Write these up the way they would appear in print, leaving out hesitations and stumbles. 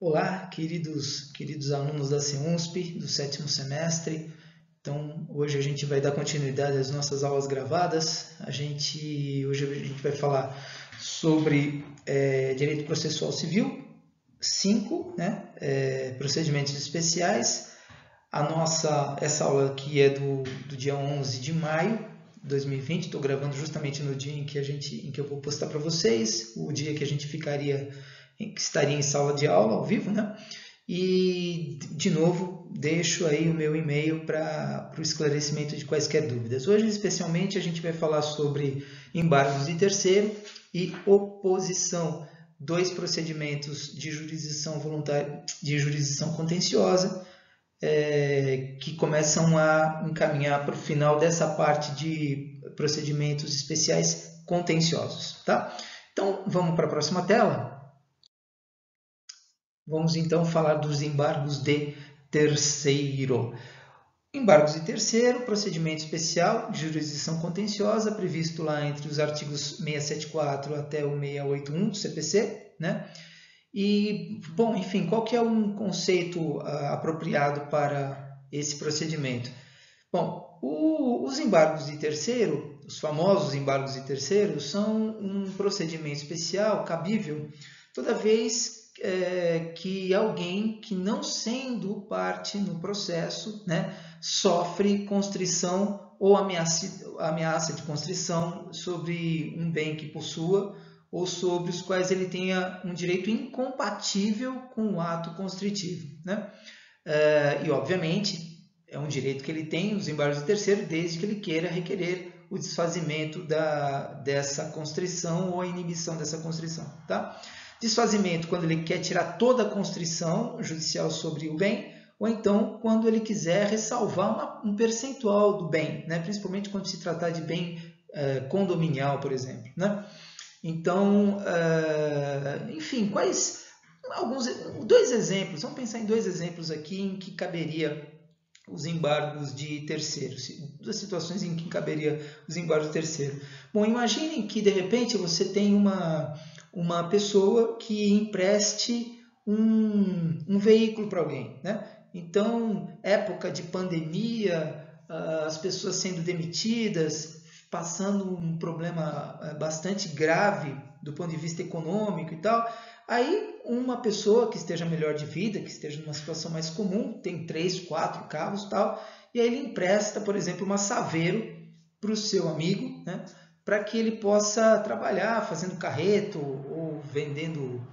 Olá, queridos alunos da CEUNSP, do sétimo semestre. Então, hoje a gente vai dar continuidade às nossas aulas gravadas. Hoje a gente vai falar sobre Direito Processual Civil 5, né? Procedimentos especiais. Essa aula aqui é do dia 11 de maio de 2020. Estou gravando justamente no dia em que eu vou postar para vocês, o dia que que estaria em sala de aula ao vivo, né? E, de novo, deixo aí o meu e-mail para o esclarecimento de quaisquer dúvidas. Hoje, especialmente, a gente vai falar sobre embargos de terceiro e oposição, dois procedimentos de jurisdição voluntária, de jurisdição contenciosa, que começam a encaminhar para o final dessa parte de procedimentos especiais contenciosos, tá? Então, vamos para a próxima tela. Vamos então falar dos embargos de terceiro. Embargos de terceiro, procedimento especial de jurisdição contenciosa, previsto lá entre os artigos 674 até o 681 do CPC, né? E, bom, enfim, qual que é um conceito apropriado para esse procedimento? Bom, os embargos de terceiro, os famosos embargos de terceiro, são um procedimento especial cabível toda vez que alguém que não sendo parte no processo, né, sofre constrição ou ameaça de constrição sobre um bem que possua ou sobre os quais ele tenha um direito incompatível com o ato constritivo, né? E, obviamente, é um direito que ele tem, os embargos de terceiro, desde que ele queira requerer o desfazimento dessa constrição ou a inibição dessa constrição, tá? Desfazimento quando ele quer tirar toda a constrição judicial sobre o bem, ou então quando ele quiser ressalvar um percentual do bem, né? Principalmente quando se tratar de bem condominial, por exemplo, né? Então, enfim, dois exemplos, vamos pensar em dois exemplos aqui em que caberia os embargos de terceiro, duas situações em que caberia os embargos de terceiro. Bom, imaginem que de repente você tem uma pessoa que empreste um veículo para alguém, né? Então, época de pandemia, as pessoas sendo demitidas, passando um problema bastante grave do ponto de vista econômico e tal. Aí uma pessoa que esteja melhor de vida, que esteja numa situação mais comum, tem 3, 4 carros e tal, e aí ele empresta, por exemplo, uma Saveiro para o seu amigo, né, para que ele possa trabalhar fazendo carreto ou vendendo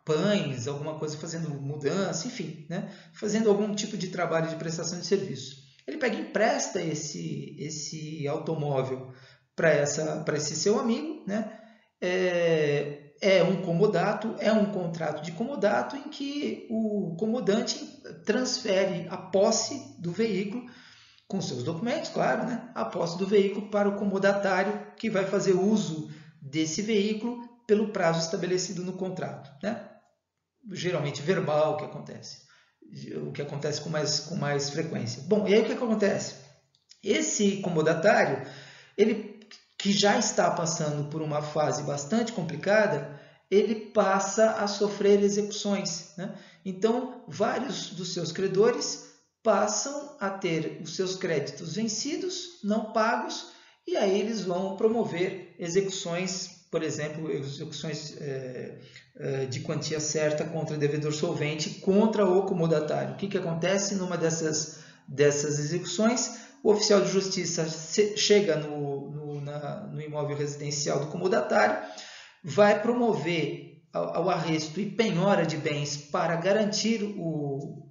pães, alguma coisa, fazendo mudança, enfim, né, fazendo algum tipo de trabalho de prestação de serviço. Ele pega e empresta esse automóvel para esse seu amigo, né? É um comodato, é um contrato de comodato em que o comodante transfere a posse do veículo, com seus documentos, claro, né? A posse do veículo para o comodatário que vai fazer uso desse veículo pelo prazo estabelecido no contrato, né? Geralmente verbal o que acontece com mais frequência. Bom, e aí o que acontece? Esse comodatário, ele que já está passando por uma fase bastante complicada, ele passa a sofrer execuções, né? Então, vários dos seus credores passam a ter os seus créditos vencidos, não pagos, e aí eles vão promover execuções, por exemplo, execuções de quantia certa contra devedor solvente, contra o comodatário. O que acontece numa dessas execuções? O oficial de justiça chega no imóvel residencial do comodatário, vai promover ao arresto e penhora de bens para garantir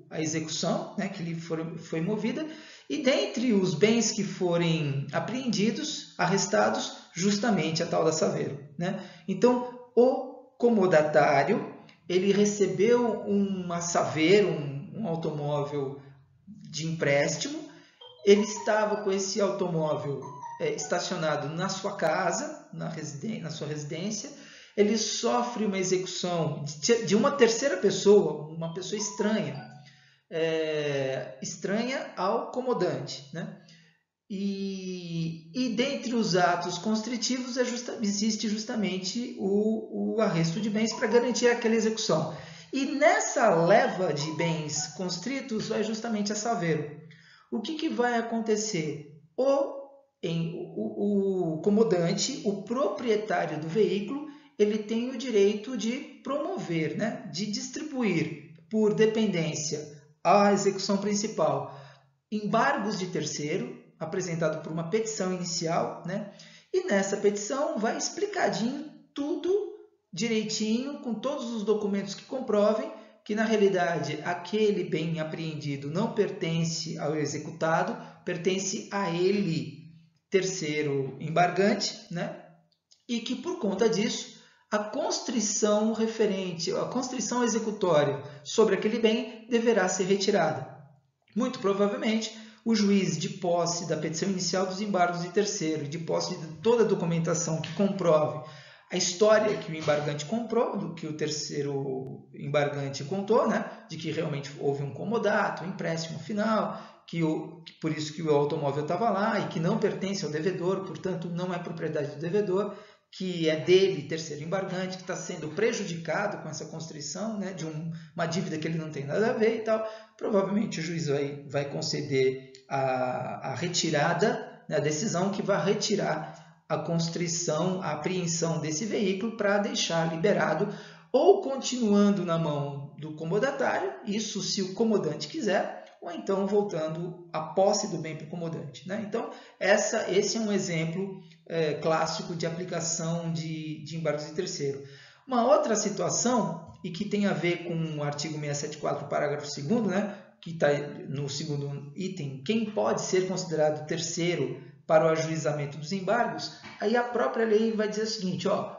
a execução, né, que lhe foi movida, e dentre os bens que forem apreendidos, arrestados, justamente a tal da Saveiro, né? Então, o comodatário, ele recebeu uma Saveiro, um automóvel de empréstimo, ele estava com esse automóvel estacionado na sua casa, na sua residência, ele sofre uma execução de uma terceira pessoa, uma pessoa estranha, estranha ao comodante, né? E dentre os atos constritivos existe justamente o arresto de bens para garantir aquela execução. E nessa leva de bens constritos vai justamente a Saveiro. O que vai acontecer? O comodante, o proprietário do veículo, ele tem o direito de promover, né, de distribuir por dependência à execução principal embargos de terceiro, apresentado por uma petição inicial, né? E nessa petição vai explicadinho tudo direitinho, com todos os documentos que comprovem que, na realidade, aquele bem apreendido não pertence ao executado, pertence a ele, terceiro embargante, né? E que, por conta disso, a constrição referente, a constrição executória sobre aquele bem deverá ser retirada. Muito provavelmente, o juiz, de posse da petição inicial dos embargos de terceiro e de posse de toda a documentação que comprove a história que o embargante comprou, do que o terceiro embargante contou, né? De que realmente houve um comodato, um empréstimo final, por isso que o automóvel estava lá e que não pertence ao devedor, portanto não é propriedade do devedor, que é dele, terceiro embargante, que está sendo prejudicado com essa constrição, né, de uma dívida que ele não tem nada a ver e tal. Provavelmente o juiz vai conceder a retirada, né, a decisão que vai retirar a constrição, a apreensão desse veículo para deixar liberado, ou continuando na mão do comodatário, isso se o comodante quiser, ou então voltando a posse do bem para o comodante, né? Então, esse é um exemplo clássico de aplicação de embargos de terceiro. Uma outra situação, e que tem a ver com o artigo 674, parágrafo 2º, né, que está no segundo item, quem pode ser considerado terceiro para o ajuizamento dos embargos, aí a própria lei vai dizer o seguinte, ó,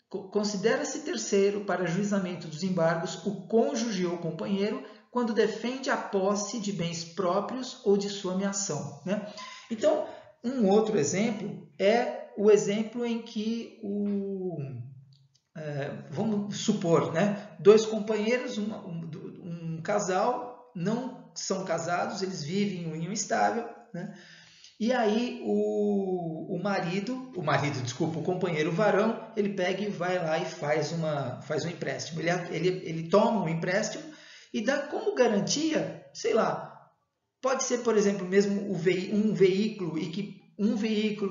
considera-se terceiro para ajuizamento dos embargos o cônjuge ou companheiro quando defende a posse de bens próprios ou de sua ameação, né? Então, um outro exemplo é o exemplo em que vamos supor, né, dois companheiros, um casal, não são casados, eles vivem em união estável, né? E aí o companheiro varão, ele pega e vai lá e faz um empréstimo. Ele toma um empréstimo e dá como garantia, sei lá, pode ser, por exemplo, mesmo um veículo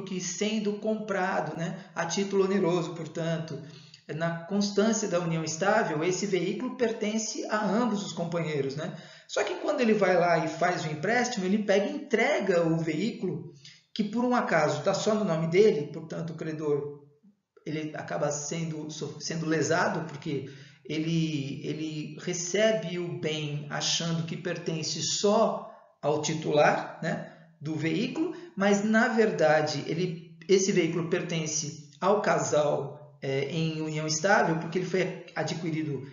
que sendo comprado, né, a título oneroso, portanto, na constância da união estável, esse veículo pertence a ambos os companheiros, né? Só que quando ele vai lá e faz o empréstimo, ele pega e entrega o veículo, que por um acaso está só no nome dele, portanto o credor ele acaba sendo lesado, porque ele recebe o bem achando que pertence só ao titular, né, do veículo, mas na verdade esse veículo pertence ao casal em união estável, porque ele foi adquirido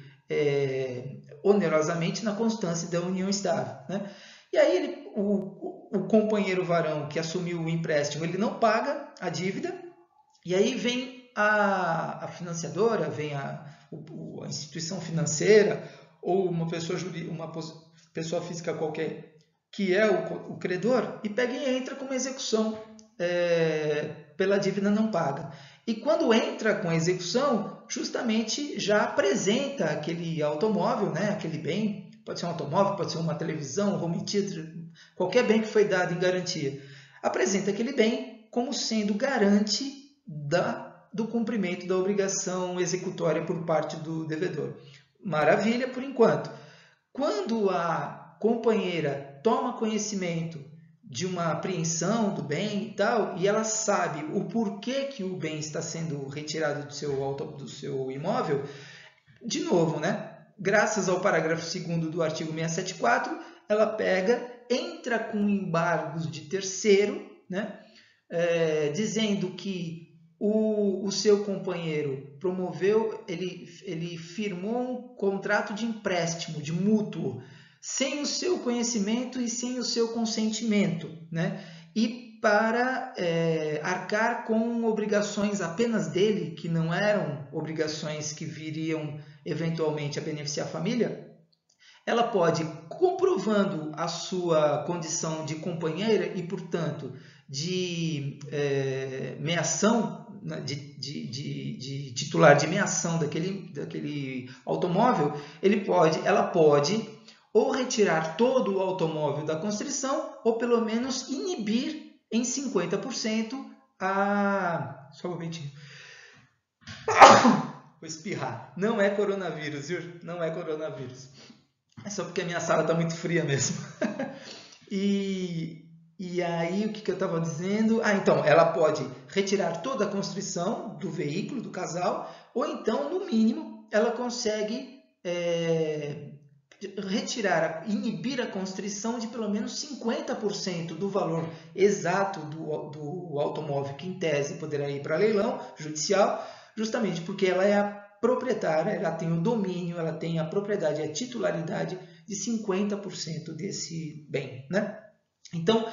onerosamente na constância da união estável, né? E aí o companheiro varão que assumiu o empréstimo, ele não paga a dívida, e aí vem a financiadora, vem a instituição financeira ou uma pessoa física qualquer que é o credor, e pega e entra com uma execução pela dívida não paga. E quando entra com a execução, justamente já apresenta aquele automóvel, né, aquele bem, pode ser um automóvel, pode ser uma televisão, um home theater, qualquer bem que foi dado em garantia, apresenta aquele bem como sendo garante do cumprimento da obrigação executória por parte do devedor. Maravilha por enquanto. Quando a companheira toma conhecimento de uma apreensão do bem e tal, e ela sabe o porquê que o bem está sendo retirado do seu imóvel, de novo, né? Graças ao parágrafo 2º do artigo 674, ela entra com embargos de terceiro, né? Dizendo que o seu companheiro promoveu, ele firmou um contrato de empréstimo, de mútuo, sem o seu conhecimento e sem o seu consentimento, né? E para arcar com obrigações apenas dele, que não eram obrigações que viriam eventualmente a beneficiar a família, ela pode, comprovando a sua condição de companheira e, portanto, de meação de titular de meação daquele automóvel, ela pode ou retirar todo o automóvel da constrição ou pelo menos inibir em 50% a... Só um momentinho. Vou espirrar. Não é coronavírus, viu? Não é coronavírus. É só porque a minha sala está muito fria mesmo. E aí, o que eu estava dizendo? Então, ela pode retirar toda a constrição do veículo, do casal, ou então, no mínimo, ela consegue inibir a constrição de pelo menos 50% do valor exato do automóvel, que em tese poderá ir para leilão judicial, justamente porque ela é a proprietária, ela tem o domínio, ela tem a propriedade, a titularidade de 50% desse bem, né? Então,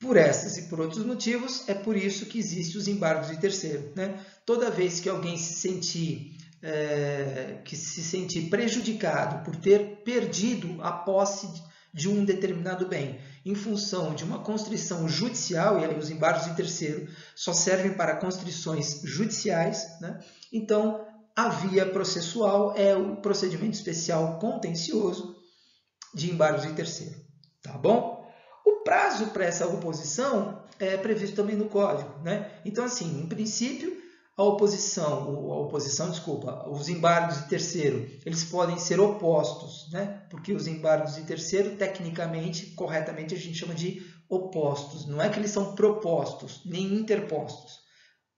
por esses e por outros motivos, é por isso que existem os embargos de terceiro, né? Toda vez que alguém se sentir prejudicado por ter perdido a posse de um determinado bem em função de uma constrição judicial, e aí os embargos de terceiro só servem para constrições judiciais, né? Então, a via processual é o procedimento especial contencioso de embargos de terceiro, tá bom? O prazo para essa oposição é previsto também no Código, né? Então, assim, em princípio, os embargos de terceiro, eles podem ser opostos, né? Porque os embargos de terceiro, tecnicamente, corretamente, a gente chama de opostos. Não é que eles são propostos, nem interpostos.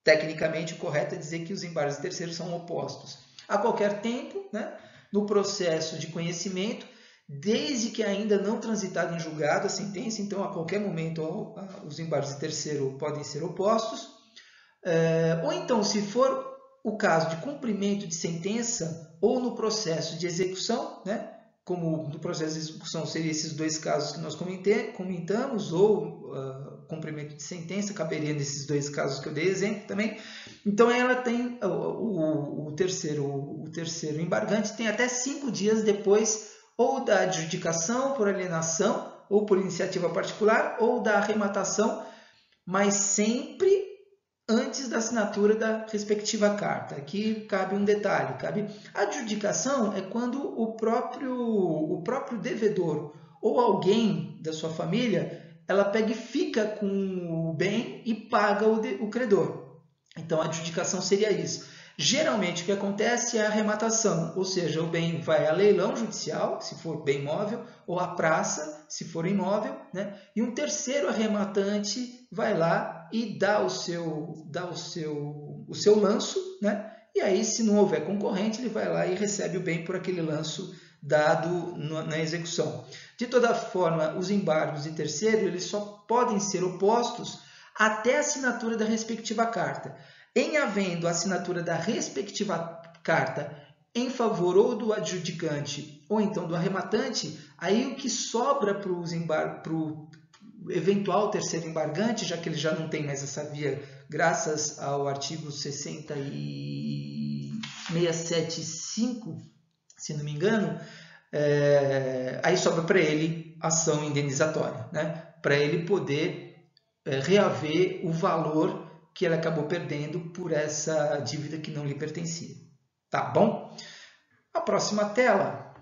Tecnicamente, o correto é dizer que os embargos de terceiro são opostos. A qualquer tempo, né? No processo de conhecimento, desde que ainda não transitado em julgado a sentença, então a qualquer momento os embargos de terceiro podem ser opostos. Ou então, se for o caso de cumprimento de sentença ou no processo de execução, né? Como no processo de execução seriam esses dois casos que nós comentamos, ou cumprimento de sentença, caberia nesses dois casos que eu dei exemplo também. Então, ela tem o terceiro embargante tem até 5 dias depois ou da adjudicação por alienação, ou por iniciativa particular, ou da arrematação, mas sempre antes da assinatura da respectiva carta. Aqui cabe um detalhe. A adjudicação é quando o próprio devedor ou alguém da sua família, ela pega e fica com o bem e paga o credor. Então, a adjudicação seria isso. Geralmente, o que acontece é a arrematação, ou seja, o bem vai a leilão judicial, se for bem imóvel, ou à praça, se for imóvel, né? E um terceiro arrematante vai lá e dá o seu lanço, né? E aí, se não houver concorrente, ele vai lá e recebe o bem por aquele lanço dado na execução. De toda forma, os embargos de terceiro, eles só podem ser opostos até a assinatura da respectiva carta. Em havendo a assinatura da respectiva carta em favor ou do adjudicante ou então do arrematante, aí o que sobra para o eventual terceiro embargante, já que ele já não tem mais essa via, graças ao artigo 675, se não me engano, aí sobra para ele ação indenizatória, né? Para ele poder reaver o valor que ele acabou perdendo por essa dívida que não lhe pertencia. Tá bom? A próxima tela,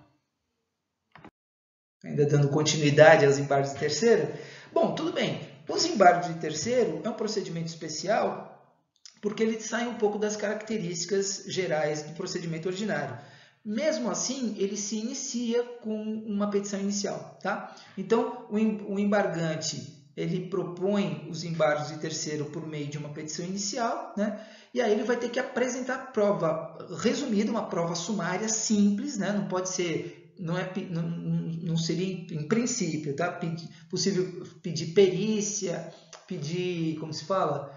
ainda dando continuidade aos embargos de terceiro. Bom, tudo bem. Os embargos de terceiro é um procedimento especial porque ele sai um pouco das características gerais do procedimento ordinário. Mesmo assim, ele se inicia com uma petição inicial, tá? Então, o embargante, ele propõe os embargos de terceiro por meio de uma petição inicial, né? E aí ele vai ter que apresentar prova resumida, uma prova sumária simples, né? Não pode ser, não seria em princípio, tá? Possível pedir perícia, pedir, como se fala,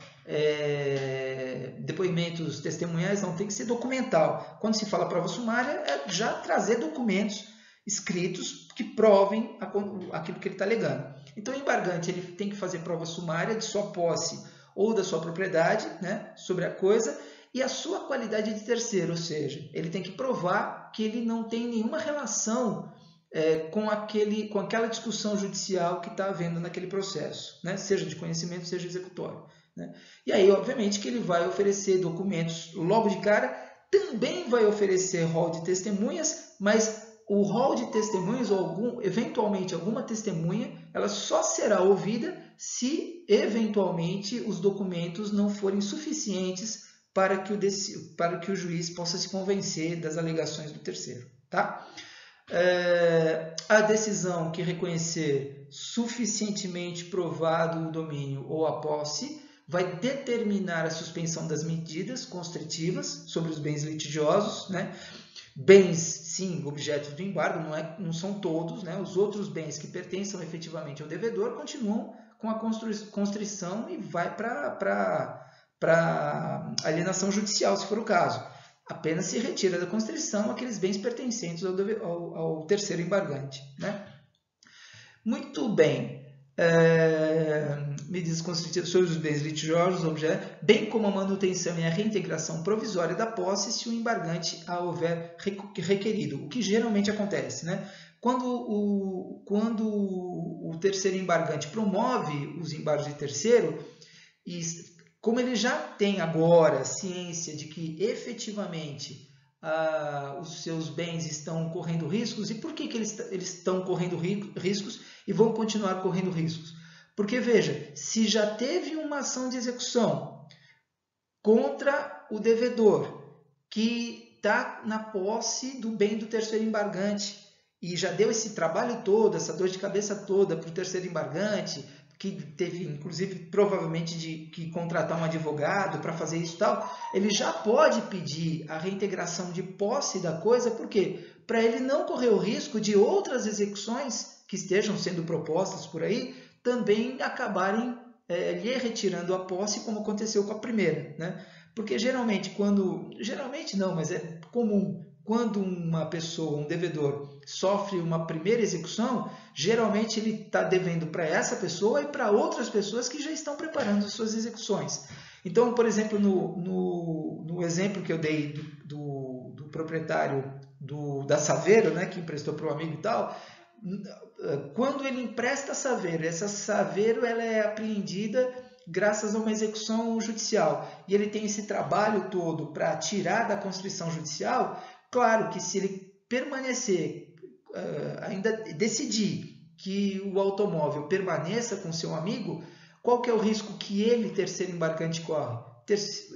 depoimentos testemunhais, não, tem que ser documental. Quando se fala prova sumária, é já trazer documentos escritos que provem aquilo que ele está alegando. Então, o embargante ele tem que fazer prova sumária de sua posse ou da sua propriedade, né, sobre a coisa, e a sua qualidade de terceiro, ou seja, ele tem que provar que ele não tem nenhuma relação com aquela discussão judicial que está havendo naquele processo, né, seja de conhecimento, seja executório. né? E aí, obviamente, que ele vai oferecer documentos logo de cara, também vai oferecer rol de testemunhas, mas o rol de testemunhas, ou eventualmente alguma testemunha, ela só será ouvida se eventualmente os documentos não forem suficientes para que o juiz possa se convencer das alegações do terceiro. Tá? A decisão que reconhecer suficientemente provado o domínio ou a posse vai determinar a suspensão das medidas constritivas sobre os bens litigiosos, né? Bens, sim, objetos do embargo, não são todos, né? Os outros bens que pertencem efetivamente ao devedor continuam com a constrição e vai para alienação judicial, se for o caso. Apenas se retira da constrição aqueles bens pertencentes ao terceiro embargante, né? Muito bem. Medidas constritivas sobre os bens litigiosos, objetos, bem como a manutenção e a reintegração provisória da posse se o embargante a houver requerido, o que geralmente acontece, né? Quando o terceiro embargante promove os embargos de terceiro, e como ele já tem agora ciência de que efetivamente os seus bens estão correndo riscos, e por que eles estão correndo riscos e vão continuar correndo riscos? Porque, veja, se já teve uma ação de execução contra o devedor que está na posse do bem do terceiro embargante e já deu esse trabalho todo, essa dor de cabeça toda para o terceiro embargante, que teve, inclusive, provavelmente que contratar um advogado para fazer isso e tal, ele já pode pedir a reintegração de posse da coisa, por quê? Para ele não correr o risco de outras execuções que estejam sendo propostas por aí também acabarem lhe retirando a posse, como aconteceu com a primeira, né? Porque geralmente não, mas é comum, quando uma pessoa, um devedor, sofre uma primeira execução, geralmente ele está devendo para essa pessoa e para outras pessoas que já estão preparando suas execuções. Então, por exemplo, no exemplo que eu dei do proprietário da Saveiro, né, que emprestou para o amigo e tal, quando ele empresta a Saveiro, essa Saveiro ela é apreendida graças a uma execução judicial, e ele tem esse trabalho todo para tirar da constrição judicial, claro que se ele permanecer, ainda decidir que o automóvel permaneça com seu amigo, qual que é o risco que ele, terceiro embargante, corre?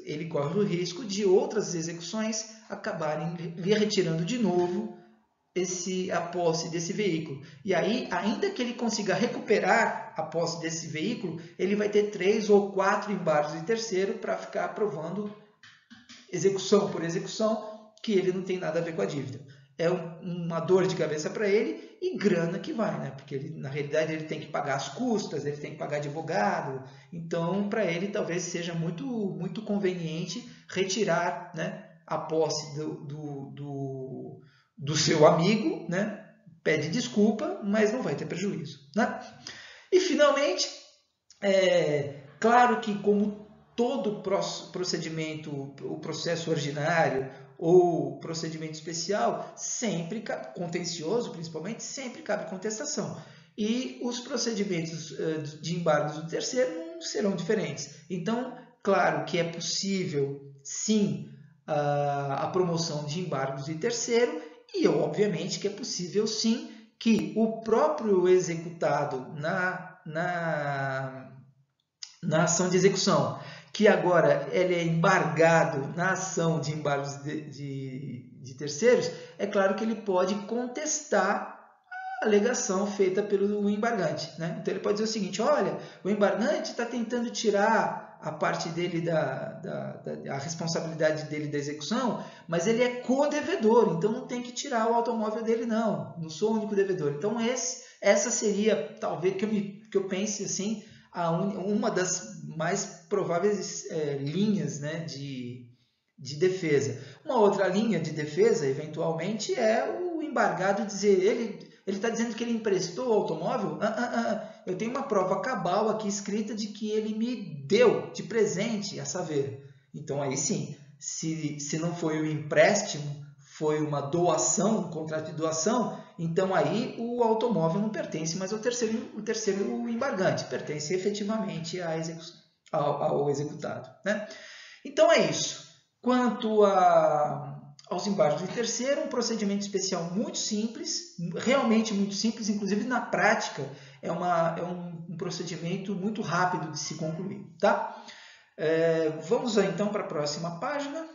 Ele corre o risco de outras execuções acabarem lhe retirando de novo a posse desse veículo. E aí, ainda que ele consiga recuperar a posse desse veículo, ele vai ter 3 ou 4 embargos de terceiro para ficar aprovando execução por execução, que ele não tem nada a ver com a dívida. É uma dor de cabeça para ele e grana que vai, né? Porque na realidade ele tem que pagar as custas, ele tem que pagar advogado. Então, para ele talvez seja muito, muito conveniente retirar, né, a posse do seu amigo, né? Pede desculpa, mas não vai ter prejuízo, né? E finalmente, claro que como todo procedimento, o processo ordinário ou procedimento especial, sempre contencioso, principalmente, sempre cabe contestação. E os procedimentos de embargos do terceiro não serão diferentes. Então, claro que é possível, sim, a promoção de embargos de terceiro, e obviamente que é possível, sim, que o próprio executado na ação de execução, que agora ele é embargado na ação de embargos de terceiros, é claro que ele pode contestar a alegação feita pelo embargante, né? Então ele pode dizer o seguinte: olha, o embargante está tentando tirar a parte dele a responsabilidade dele da execução, mas ele é co-devedor, então não tem que tirar o automóvel dele, não sou o único devedor. Então essa seria, talvez, que eu pense assim, uma das mais prováveis linhas, né, de defesa. Uma outra linha de defesa, eventualmente, é o embargado dizer, ele está dizendo que ele emprestou o automóvel? Eu tenho uma prova cabal aqui escrita de que ele me deu de presente a Saveiro. Então aí sim, se não foi um empréstimo, foi uma doação, um contrato de doação, então aí o automóvel não pertence mais ao terceiro embargante, pertence efetivamente à execução. ao executado, né? Então é isso. Quanto aos embargos de terceiro, um procedimento especial muito simples, realmente muito simples, inclusive na prática é um procedimento muito rápido de se concluir, tá? Vamos então para a próxima página.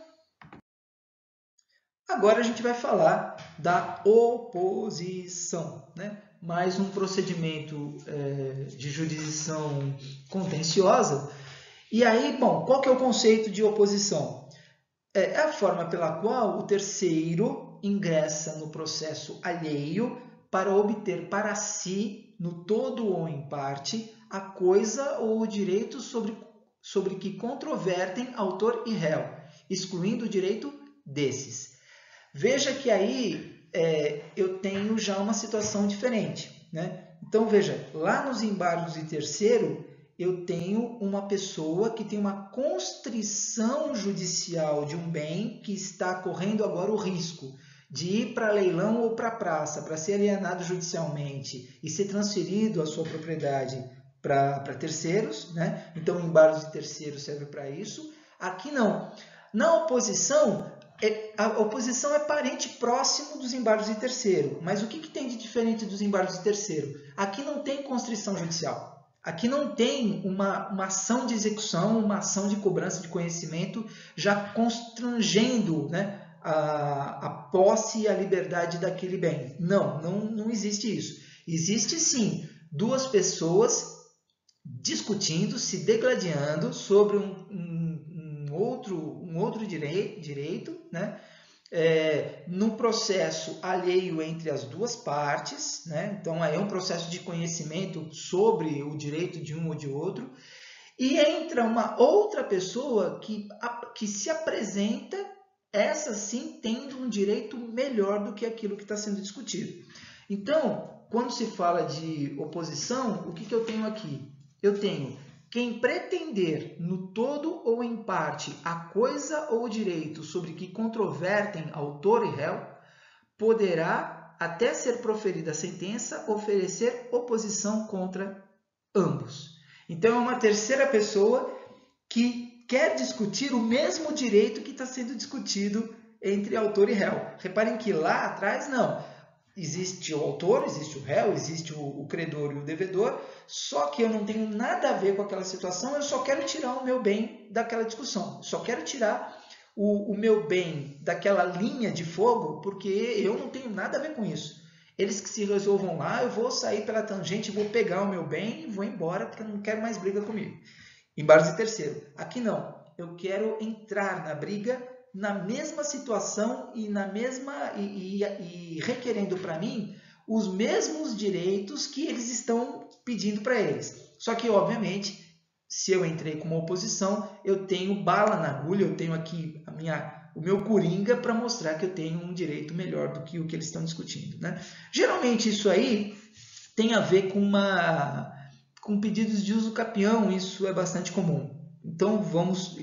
Agora a gente vai falar da oposição, né? Mais um procedimento de jurisdição contenciosa. E aí, bom, qual que é o conceito de oposição? É a forma pela qual o terceiro ingressa no processo alheio para obter para si, no todo ou em parte, a coisa ou o direito sobre que controvertem autor e réu, excluindo o direito desses. Veja que aí eu tenho já uma situação diferente, né? Então, veja, lá nos embargos de terceiro, eu tenho uma pessoa que tem uma constrição judicial de um bem que está correndo agora o risco de ir para leilão ou para praça, para ser alienado judicialmente e ser transferido a sua propriedade para terceiros, né? Então, embargos de terceiro serve para isso. Aqui não. Na oposição, a oposição é parente próximo dos embargos de terceiro. Mas o que tem de diferente dos embargos de terceiro? Aqui não tem constrição judicial. Aqui não tem uma ação de execução, uma ação de cobrança de conhecimento já constrangendo, né, a posse e a liberdade daquele bem. Não existe isso. Existe sim duas pessoas discutindo, se degladiando sobre um outro direito, né? No processo alheio entre as duas partes, né? Então aí é um processo de conhecimento sobre o direito de um ou de outro, e entra uma outra pessoa que se apresenta, essa sim tendo um direito melhor do que aquilo que está sendo discutido. Então, quando se fala de oposição, o que eu tenho aqui? Eu tenho quem pretender, no todo ou em parte, a coisa ou o direito sobre que controvertem autor e réu, poderá, até ser proferida a sentença, oferecer oposição contra ambos. Então, é uma terceira pessoa que quer discutir o mesmo direito que está sendo discutido entre autor e réu. Reparem que lá atrás, não. Existe o autor, existe o réu, existe o credor e o devedor, só que eu não tenho nada a ver com aquela situação, eu só quero tirar o meu bem daquela discussão, só quero tirar o meu bem daquela linha de fogo, porque eu não tenho nada a ver com isso. Eles que se resolvam lá, eu vou sair pela tangente, vou pegar o meu bem e vou embora, porque eu não quero mais briga comigo. Embargos de terceiro. Aqui não, eu quero entrar na briga na mesma situação e requerendo para mim os mesmos direitos que eles estão pedindo para eles. Só que, obviamente, se eu entrei com uma oposição, eu tenho bala na agulha, eu tenho aqui o meu coringa para mostrar que eu tenho um direito melhor do que o que eles estão discutindo, né? Geralmente isso aí tem a ver com pedidos de uso capião, isso é bastante comum. Então vamos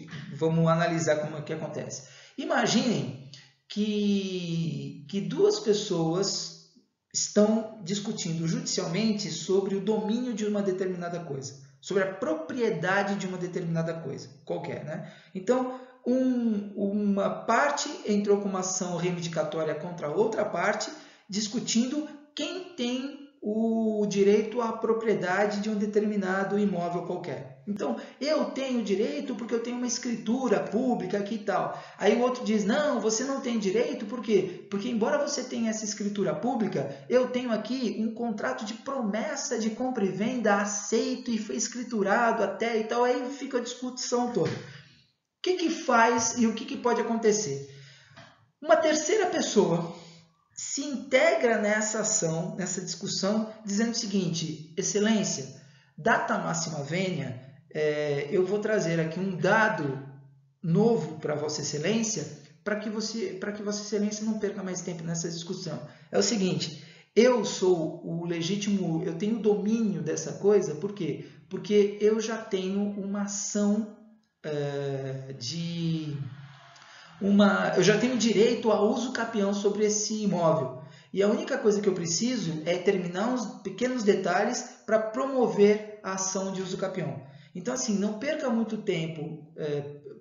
analisar como é que acontece. Imaginem que duas pessoas estão discutindo judicialmente sobre o domínio de uma determinada coisa, sobre a propriedade de uma determinada coisa, qualquer, né? Então, uma parte entrou com uma ação reivindicatória contra a outra parte, discutindo quem tem o direito à propriedade de um determinado imóvel qualquer. Então, eu tenho direito porque eu tenho uma escritura pública aqui e tal. Aí o outro diz, não, você não tem direito, por quê? Porque embora você tenha essa escritura pública, eu tenho aqui um contrato de promessa de compra e venda aceito e foi escriturado até e tal. Aí fica a discussão toda. O que faz e o que pode acontecer? Uma terceira pessoa se integra nessa ação, nessa discussão, dizendo o seguinte, excelência, data máxima vênia, eu vou trazer aqui um dado novo para Vossa Excelência, para que Vossa Excelência não perca mais tempo nessa discussão. É o seguinte, eu sou o legítimo, eu tenho domínio dessa coisa, por quê? Porque eu já tenho uma ação eu já tenho direito a uso capião sobre esse imóvel. E a única coisa que eu preciso é terminar uns pequenos detalhes para promover a ação de uso capião. Então, assim, não perca muito tempo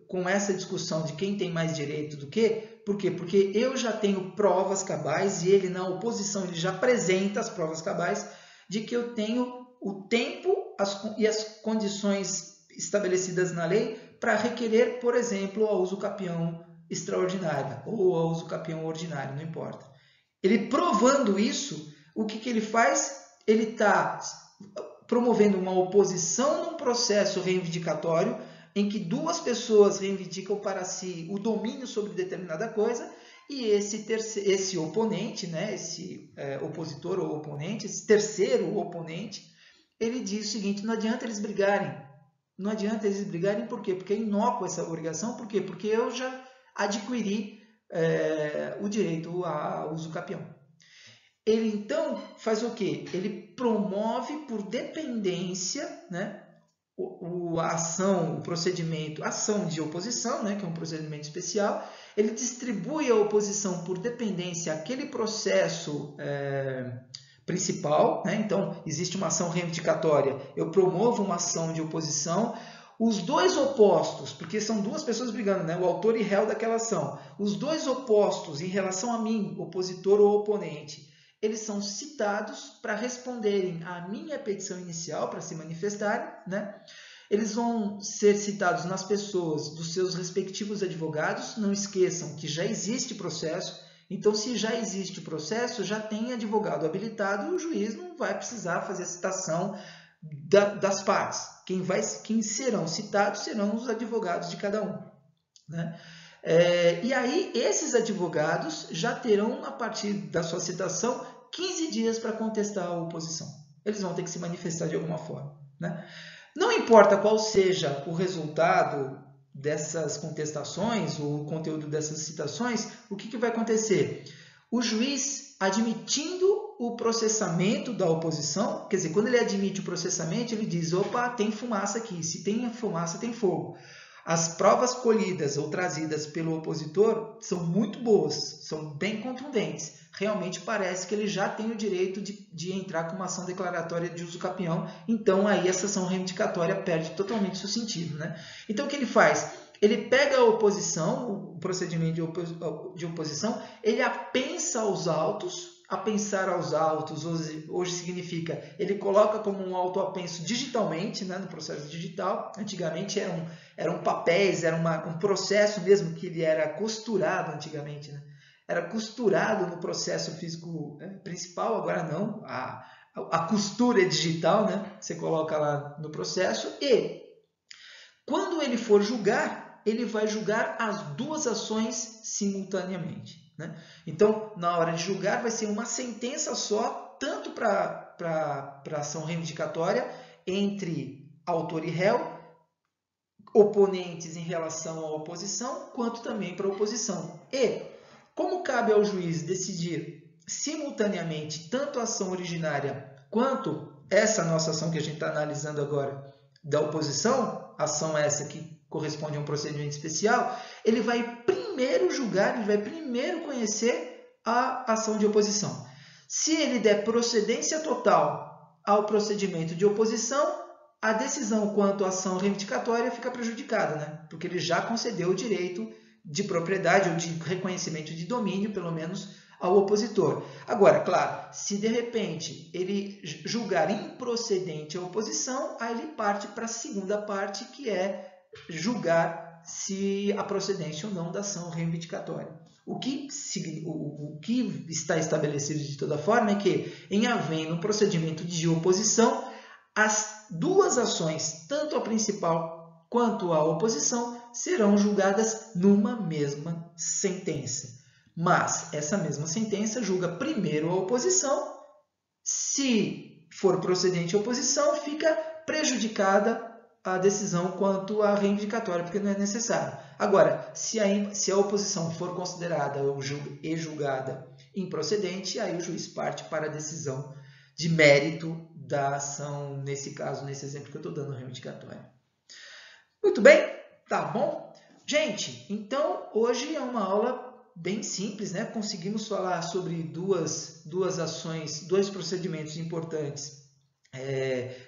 com essa discussão de quem tem mais direito do que. Por quê? Porque eu já tenho provas cabais e ele, na oposição, ele já apresenta as provas cabais de que eu tenho o tempo e as condições estabelecidas na lei para requerer, por exemplo, a uso capião extraordinária ou a uso capião ordinário, não importa. Ele provando isso, o que ele faz? Ele está promovendo uma oposição num processo reivindicatório em que duas pessoas reivindicam para si o domínio sobre determinada coisa e esse oponente, né, esse opositor ou oponente, esse terceiro oponente, ele diz o seguinte: não adianta eles brigarem. Não adianta eles brigarem por quê? Porque é inócua essa obrigação. Por quê? Porque eu já adquiri o direito a uso capião. Ele então faz o quê? Ele promove por dependência, né, a ação, o procedimento, ação de oposição, né, que é um procedimento especial. Ele distribui a oposição por dependência àquele processo principal, né? Então, existe uma ação reivindicatória, eu promovo uma ação de oposição. Os dois opostos, porque são duas pessoas brigando, né? O autor e réu daquela ação. Os dois opostos em relação a mim, opositor ou oponente, eles são citados para responderem à minha petição inicial, para se manifestarem, né? Eles vão ser citados nas pessoas dos seus respectivos advogados. Não esqueçam que já existe processo. Então, se já existe o processo, já tem advogado habilitado e o juiz não vai precisar fazer a citação das partes. Quem serão citados serão os advogados de cada um, né? E aí, esses advogados já terão, a partir da sua citação, 15 dias para contestar a oposição. Eles vão ter que se manifestar de alguma forma, né? Não importa qual seja o resultado dessas contestações ou o conteúdo dessas citações, o que vai acontecer? O juiz, admitindo o processamento da oposição, quer dizer, quando ele admite o processamento, ele diz: opa, tem fumaça aqui, se tem fumaça, tem fogo. As provas colhidas ou trazidas pelo opositor são muito boas, são bem contundentes. Realmente parece que ele já tem o direito de entrar com uma ação declaratória de uso capião, então aí essa ação reivindicatória perde totalmente seu sentido, né? Então o que ele faz? Ele pega a oposição, o procedimento de oposição, ele apensa aos autos. Apensar aos autos hoje significa, ele coloca como um auto apenso digitalmente, né, no processo digital. Antigamente eram papéis, era um processo mesmo que ele era costurado antigamente, né? Era costurado no processo físico principal, agora não. A costura é digital, né? Você coloca lá no processo e quando ele for julgar, ele vai julgar as duas ações simultaneamente, né? Então, na hora de julgar, vai ser uma sentença só, tanto para a ação reivindicatória entre autor e réu, oponentes em relação à oposição, quanto também para a oposição. E, como cabe ao juiz decidir simultaneamente tanto a ação originária quanto essa nossa ação que a gente está analisando agora da oposição, ação essa que corresponde a um procedimento especial, ele vai primeiro julgar, ele vai primeiro conhecer a ação de oposição. Se ele der procedência total ao procedimento de oposição, a decisão quanto à ação reivindicatória fica prejudicada, né? Porque ele já concedeu o direito de propriedade ou de reconhecimento de domínio, pelo menos, ao opositor. Agora, claro, se de repente ele julgar improcedente a oposição, aí ele parte para a segunda parte, que é julgar se a procedência ou não da ação reivindicatória. O que está estabelecido de toda forma é que, em havendo um procedimento de oposição, as duas ações, tanto a principal quanto a oposição, serão julgadas numa mesma sentença. Mas essa mesma sentença julga primeiro a oposição. Se for procedente a oposição, fica prejudicada a decisão quanto à reivindicatória, porque não é necessário. Agora, se a oposição for considerada e julgada improcedente, aí o juiz parte para a decisão de mérito da ação, nesse caso, nesse exemplo que eu estou dando, reivindicatória. Muito bem, tá bom? Gente, então hoje é uma aula bem simples, né? Conseguimos falar sobre duas ações, dois procedimentos importantes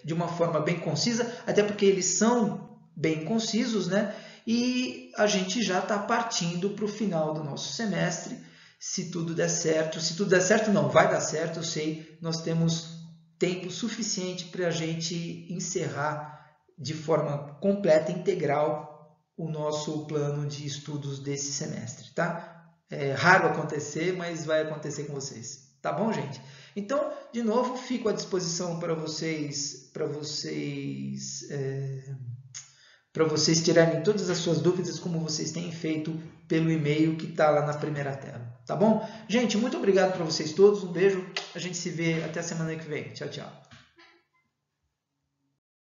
de uma forma bem concisa, até porque eles são bem concisos, né? E a gente já está partindo para o final do nosso semestre, se tudo der certo. Se tudo der certo, não, vai dar certo, eu sei, nós temos tempo suficiente para a gente encerrar de forma completa, integral, o nosso plano de estudos desse semestre, tá? É raro acontecer, mas vai acontecer com vocês. Tá bom, gente? Então, de novo, fico à disposição para vocês tirarem todas as suas dúvidas, como vocês têm feito pelo e-mail que está lá na primeira tela. Tá bom? Gente, muito obrigado para vocês todos. Um beijo. A gente se vê até a semana que vem. Tchau, tchau.